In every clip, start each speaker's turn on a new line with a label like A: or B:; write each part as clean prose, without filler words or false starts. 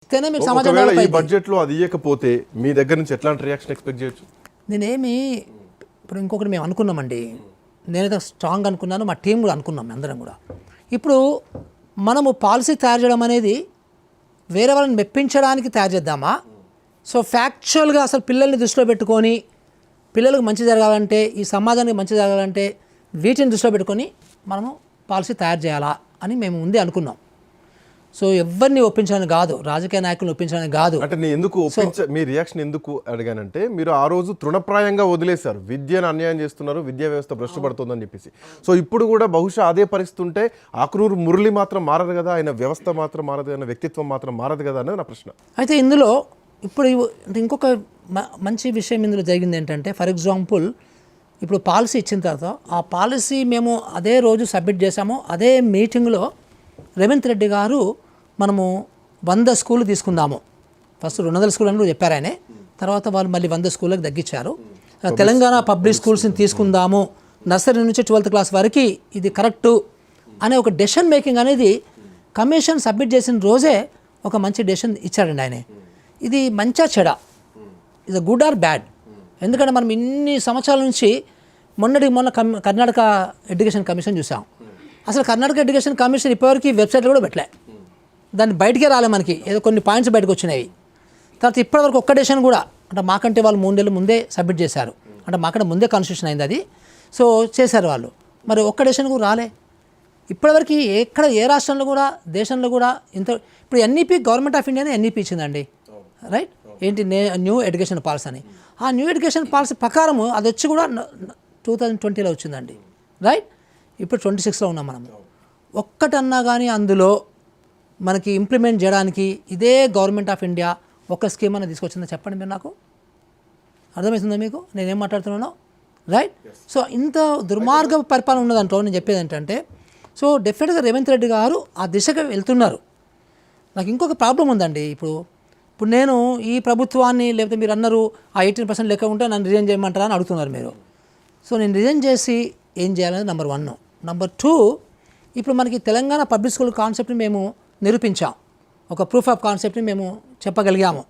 A: ఇస్తేనే మీకు సమాజం డెవలప్
B: ఈ
A: అవుతుంది.
B: బడ్జెట్లో అది ఇవ్వకపోతే మీ దగ్గర నుంచి ఎట్లాంటి రియాక్షన్ ఎక్స్పెక్ట్ చేయొచ్చు?
A: నేనేమి ఇప్పుడు ఇంకొకటి మేము అనుకున్నామండి, నేనైతే స్ట్రాంగ్ అనుకున్నాను, మా టీం కూడా అనుకున్నాం అందరం కూడా. ఇప్పుడు మనము పాలసీ తయారు చేయడం అనేది వేరే వాళ్ళని మెప్పించడానికి తయారు చేద్దామా? సో ఫ్యాక్చువల్గా అసలు పిల్లల్ని దృష్టిలో పెట్టుకొని పిల్లలకు మంచి జరగాలంటే, ఈ సమాజానికి మంచి జరగాలంటే వీటిని దృష్టిలో పెట్టుకొని మనము పాలసీ తయారు చేయాలా అని మేము ముందే అనుకున్నాం. సో ఎవరిని ఒప్పించడానికి కాదు, రాజకీయ నాయకులను ఒప్పించడానికి కాదు.
B: అంటే నేను ఎందుకు మీ రియాక్షన్ ఎందుకు అడిగానంటే, మీరు ఆ రోజు తృణప్రాయంగా వదిలేశారు, విద్యను అన్యాయం చేస్తున్నారు, విద్యా వ్యవస్థ భ్రష్టుపడుతుందని చెప్పేసి. సో ఇప్పుడు కూడా బహుశా అదే పరిస్థితి ఉంటే ఆకునూరు మురళి మాత్రం మారదు కదా, ఆయన వ్యవస్థ మాత్రం మారదు, ఆయన వ్యక్తిత్వం మాత్రం మారదు కదా అనేది నా ప్రశ్న.
A: అయితే ఇందులో ఇప్పుడు ఇంకొక మంచి విషయం ఇందులో జరిగింది ఏంటంటే, ఫర్ ఎగ్జాంపుల్ ఇప్పుడు పాలసీ ఇచ్చిన తర్వాత ఆ పాలసీ మేము అదే రోజు సబ్మిట్ చేసాము. అదే మీటింగ్లో రేవంత్ రెడ్డి గారు మనము 100 స్కూళ్ళు తీసుకుందాము, ఫస్ట్ 200 స్కూల్ అని కూడా చెప్పారు ఆయనే, తర్వాత వాళ్ళు మళ్ళీ 100 స్కూళ్ళకి తగ్గించారు. తెలంగాణ పబ్లిక్ స్కూల్స్ని తీసుకుందాము, నర్సరీ నుంచి 12th క్లాస్ వరకు ఇది కరెక్టు అనే ఒక డెసిషన్ మేకింగ్ అనేది కమిషన్ సబ్మిట్ చేసిన రోజే ఒక మంచి డెసిషన్ ఇచ్చారండి ఆయన. ఇది మంచా చెడా, ఇది గుడ్ ఆర్ బ్యాడ్? ఎందుకంటే మనం ఇన్ని సంవత్సరాల నుంచి మొన్న కర్ణాటక ఎడ్యుకేషన్ కమిషన్ చూసాం. అసలు కర్ణాటక ఎడ్యుకేషన్ కమిషన్ ఇప్పటివరకు వెబ్సైట్లో కూడా పెట్టలే, దాన్ని బయటికే రాలే, మనకి ఏదో కొన్ని పాయింట్స్ బయటకు వచ్చినాయి. తర్వాత ఇప్పటివరకు ఒక్క డెసిషన్ కూడా, అంటే మాకంటే వాళ్ళు 3 నెలలు ముందే సబ్మిట్ చేశారు, అంటే మాకంటే ముందే కాన్స్టిట్యూషన్ అయింది అది, సో చేశారు వాళ్ళు. మరి ఒక్క డెసిషన్ కూడా రాలే ఇప్పటివరకు. ఎక్కడ ఏ రాష్ట్రంలో కూడా దేశంలో కూడా ఇంత. ఇప్పుడు ఎన్ఈపీ గవర్నమెంట్ ఆఫ్ ఇండియానే ఎన్ఈపీ ఇచ్చిందండి, రైట్? ఏంటి న్యూ ఎడ్యుకేషన్ పాలసీ అని. ఆ న్యూ ఎడ్యుకేషన్ పాలసీ ప్రకారము అది వచ్చి కూడా 2020లో వచ్చిందండి, రైట్? ఇప్పుడు 26లో ఉన్నాం మనం. ఒక్కటన్నా కానీ అందులో మనకి ఇంప్లిమెంట్ చేయడానికి ఇదే గవర్నమెంట్ ఆఫ్ ఇండియా ఒక స్కీమ్ అనేది తీసుకొచ్చిందో చెప్పండి మీరు, నాకు అర్థమవుతుందా మీకు నేనేం మాట్లాడుతున్నానో, రైట్? సో ఇంత దుర్మార్గ పరిపాలన ఉన్నదంటో నేను చెప్పేది ఏంటంటే, సో డెఫినెట్గా రేవంత్ రెడ్డి గారు ఆ దిశగా వెళ్తున్నారు. నాకు ఇంకొక ప్రాబ్లం ఉందండి. ఇప్పుడు నేను ఈ ప్రభుత్వాన్ని, లేకపోతే మీరు అన్నారు ఆ 18% లెక్క ఉంటే నన్ను రిజైన్ చేయమంటారా అని అడుగుతున్నారు మీరు. సో నేను రిజైన్ చేసి ఏం చేయాలనేది నెంబర్ 1. నెంబర్ 2, ఇప్పుడు మనకి తెలంగాణ పబ్లిక్ స్కూల్ కాన్సెప్ట్ని మేము నిరూపించాం, ఒక ప్రూఫ్ ఆఫ్ కాన్సెప్ట్ని మేము చెప్పగలిగాము.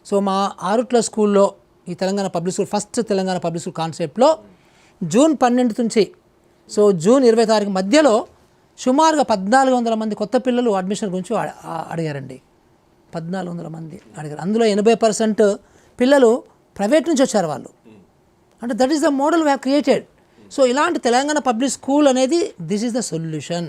A: సో మా ఆరుట్ల స్కూల్లో ఈ Telangana public school, first Telangana public school కాన్సెప్ట్లో జూన్ 12 నుంచి సో జూన్ 20 తారీఖు మధ్యలో సుమారుగా 1400 మంది కొత్త పిల్లలు అడ్మిషన్ గురించి అడిగారండి. 1400 మంది అడిగారు. అందులో 80% పిల్లలు ప్రైవేట్ నుంచి వచ్చారు వాళ్ళు. అంటే that is the model we have created. So ఇలాంటి తెలంగాణ పబ్లిక్ స్కూల్ అనేది దిస్ ఈస్ ద సొల్యూషన్.